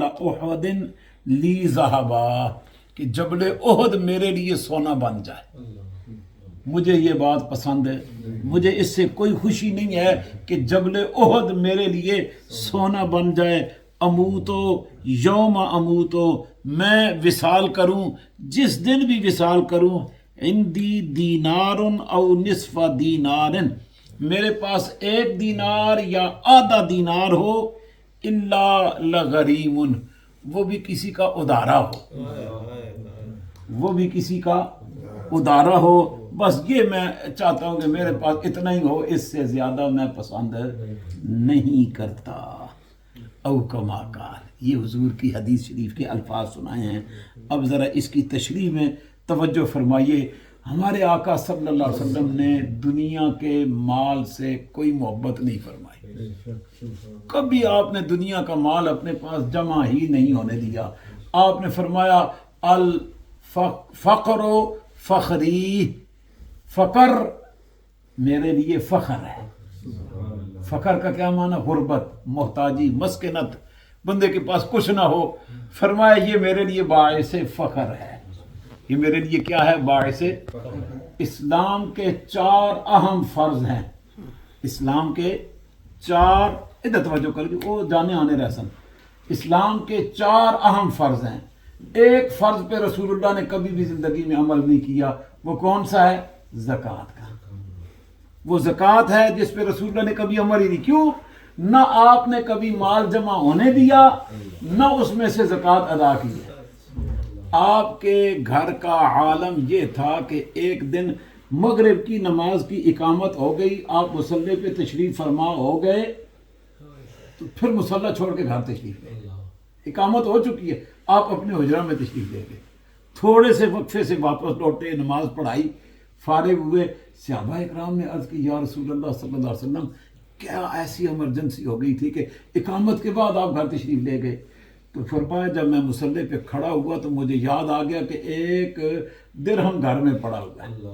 احد لی ذہبا، کہ جبل احد میرے لیے سونا بن جائے. مجھے یہ بات پسند ہے، مجھے اس سے کوئی خوشی نہیں ہے کہ جبل احد میرے لیے سونا بن جائے. اموتو یوم اموتو، میں وصال کروں جس دن بھی وصال کروں. عندی دینار او نصف دینار، میرے پاس 1 دینار یا آدھا دینار ہو. الا لغریم، وہ بھی کسی کا ادارا ہو، وہ بھی کسی کا ادارا ہو. بس یہ میں چاہتا ہوں کہ میرے پاس اتنا ہی ہو، اس سے زیادہ میں پسند نہیں کرتا. او کما قال، یہ حضور کی حدیث شریف کے الفاظ سنائے ہیں. اب ذرا اس کی تشریح میں توجہ فرمائیے. ہمارے آقا صلی اللہ علیہ وسلم نے دنیا کے مال سے کوئی محبت نہیں فرمائی. کبھی آپ نے دنیا کا مال اپنے پاس جمع ہی نہیں ہونے دیا. آپ نے فرمایا الفقر فخری، فقر میرے لیے فخر ہے. فقر کا کیا معنی؟ غربت، محتاجی، مسکنت، بندے کے پاس کچھ نہ ہو. فرمایا یہ میرے لیے باعث فخر ہے. یہ میرے لیے کیا ہے؟ باعث. اسلام کے 4 اہم فرض ہیں. اسلام کے 4، ادھر توجہ کر لیجیے، وہ جانے آنے رہسن. اسلام کے 4 اہم فرض ہیں. ایک فرض پہ رسول اللہ نے کبھی بھی زندگی میں عمل نہیں کیا. وہ کون سا ہے؟ زکوٰۃ کا. وہ زکوٰۃ ہے جس پہ رسول اللہ نے کبھی عمل ہی نہیں. کیوں؟ نہ آپ نے کبھی مال جمع ہونے دیا، نہ اس میں سے زکوٰۃ ادا کی. آپ کے گھر کا عالم یہ تھا کہ ایک دن مغرب کی نماز کی اقامت ہو گئی، آپ مصلی پہ تشریف فرما ہو گئے، تو پھر مصلی چھوڑ کے گھر تشریف لے گئے. اقامت ہو چکی ہے، آپ اپنے حجرہ میں تشریف لے گئے. تھوڑے سے وقفے سے واپس لوٹے، نماز پڑھائی، فارغ ہوئے. صحابہ اکرام نے عرض کی یا رسول اللہ صلی اللہ علیہ وسلم، کیا ایسی ایمرجنسی ہو گئی تھی کہ اقامت کے بعد آپ گھر تشریف لے گئے؟ تو فرمایا جب میں مصلی پہ کھڑا ہوا تو مجھے یاد آ گیا کہ 1 درہم گھر میں پڑا ہوا ہے،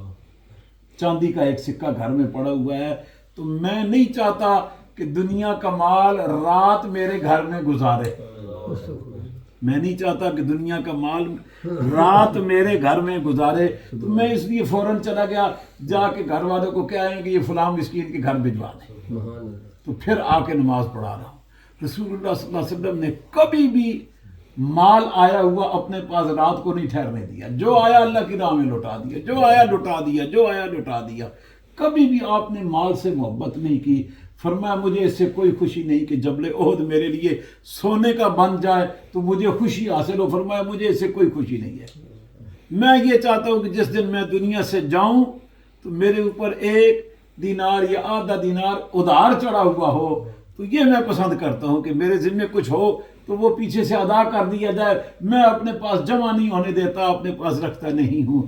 چاندی کا 1 سکہ گھر میں پڑا ہوا ہے. تو میں نہیں چاہتا کہ دنیا کا مال رات میرے گھر میں گزارے. میں نہیں چاہتا کہ دنیا کا مال رات میرے گھر میں گزارے. تو میں اس لیے فوراً چلا گیا، جا کے گھر والوں کو کیا ہے کہ یہ فلاں مسکین کے گھر بھجوا دیں. تو پھر آ کے نماز پڑھا رہا ہوں. رسول اللہ صلی اللہ علیہ وسلم نے کبھی بھی مال آیا ہوا اپنے پاس رات کو نہیں ٹھہرنے دیا. جو آیا اللہ کی راہ میں لوٹا دیا، جو آیا لوٹا دیا، جو آیا لوٹا دیا. کبھی بھی آپ نے مال سے محبت نہیں کی. فرمایا مجھے اس سے کوئی خوشی نہیں کہ جبل احد میرے لیے سونے کا بن جائے تو مجھے خوشی حاصل ہو. فرمایا مجھے اس سے کوئی خوشی نہیں ہے. میں یہ چاہتا ہوں کہ جس دن میں دنیا سے جاؤں تو میرے اوپر 1 دینار یا آدھا دینار ادھار چڑھا ہوا ہو. تو یہ میں پسند کرتا ہوں کہ میرے ذمہ کچھ ہو تو وہ پیچھے سے ادا کر دیا جائے. میں اپنے پاس جمع نہیں ہونے دیتا، اپنے پاس رکھتا نہیں ہوں.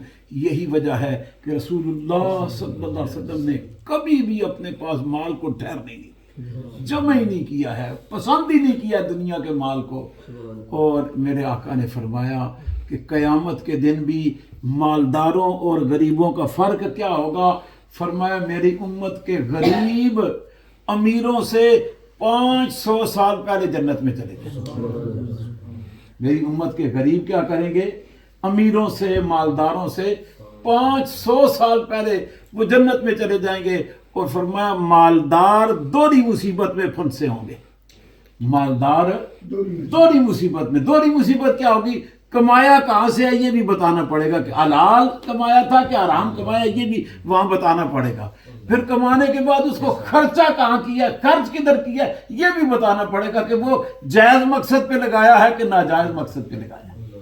یہی وجہ ہے کہ رسول اللہ صلی اللہ علیہ وسلم نے کبھی بھی اپنے پاس مال کو ٹھہرنے نہیں دیا، جمع ہی نہیں کیا ہے، پسند ہی نہیں کیا دنیا کے مال کو. اور میرے آقا نے فرمایا کہ قیامت کے دن بھی مالداروں اور غریبوں کا فرق کیا ہوگا. فرمایا میری امت کے غریب امیروں سے 500 سال پہلے جنت میں چلے گئے. میری امت کے غریب کیا کریں گے؟ امیروں سے، مالداروں سے 500 سال پہلے وہ جنت میں چلے جائیں گے. اور فرمایا مالدار دوہری مصیبت میں پھنسے ہوں گے. مالدار دوہری مصیبت میں. دوہری مصیبت کیا ہوگی؟ کمایا کہاں سے ہے یہ بھی بتانا پڑے گا، کہ حلال کمایا تھا کہ حرام کمایا یہ بھی وہاں بتانا پڑے گا. پھر کمانے کے بعد اس کو خرچہ کہاں کیا، خرچ کدھر کیا یہ بھی بتانا پڑے گا، کہ وہ جائز مقصد پہ لگایا ہے کہ ناجائز مقصد پہ لگایا ہے.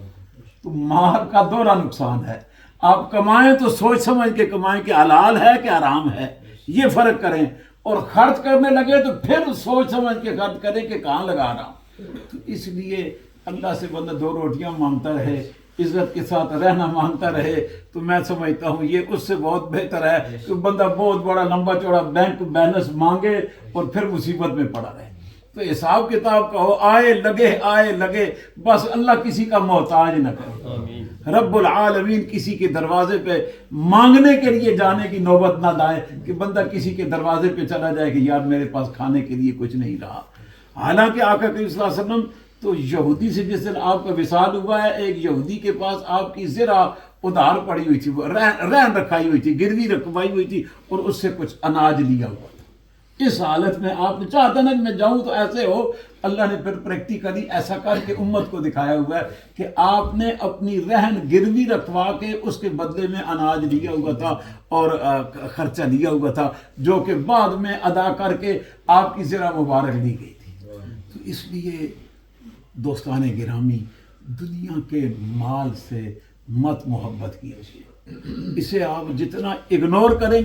تو مال کا دوہرا نقصان ہے. آپ کمائیں تو سوچ سمجھ کے کمائیں کہ حلال ہے کہ حرام ہے، یہ فرق کریں. اور خرچ کرنے لگے تو پھر سوچ سمجھ کے خرچ کریں کہ کہاں لگا رہا ہوں. تو اس لیے اللہ سے بندہ 2 روٹیاں مانگتا رہے، عزت کے ساتھ رہنا مانگتا رہے، تو میں سمجھتا ہوں یہ اس سے بہت بہتر ہے کہ بندہ بہت بڑا لمبا چوڑا بینک بیلنس مانگے اور پھر مصیبت میں پڑا رہے. تو حساب کتاب کا ہو، آئے لگے، بس اللہ کسی کا محتاج نہ کرے. رب العالمین کسی کے دروازے پہ مانگنے کے لیے جانے کی نوبت نہ لائے کہ بندہ کسی کے دروازے پہ چلا جائے کہ یار میرے پاس کھانے کے لیے کچھ نہیں رہا. حالانکہ آقا کریم صلی اللہ علیہ وسلم تو یہودی سے جس دن آپ کا وصال ہوا ہے، ایک یہودی کے پاس آپ کی زرہ ادھار پڑی ہوئی تھی، وہ رہن رکھائی ہوئی تھی، گروی رکھوائی ہوئی تھی، اور اس سے کچھ اناج لیا ہوا تھا۔ اس حالت میں آپ نے چاہتا نا کہ میں جاؤں تو ایسے ہو، اللہ نے پھر پریکٹیکلی ایسا کر کے امت کو دکھایا ہوا ہے کہ آپ نے اپنی رہن گروی رکھوا کے اس کے بدلے میں اناج لیا ہوا تھا اور خرچہ لیا ہوا تھا، جو کہ بعد میں ادا کر کے آپ کی زرہ مبارک لی گئی تھی۔ تو اس لیے دوستان گرامی، دنیا کے مال سے مت محبت کیجیے، اسے آپ جتنا اگنور کریں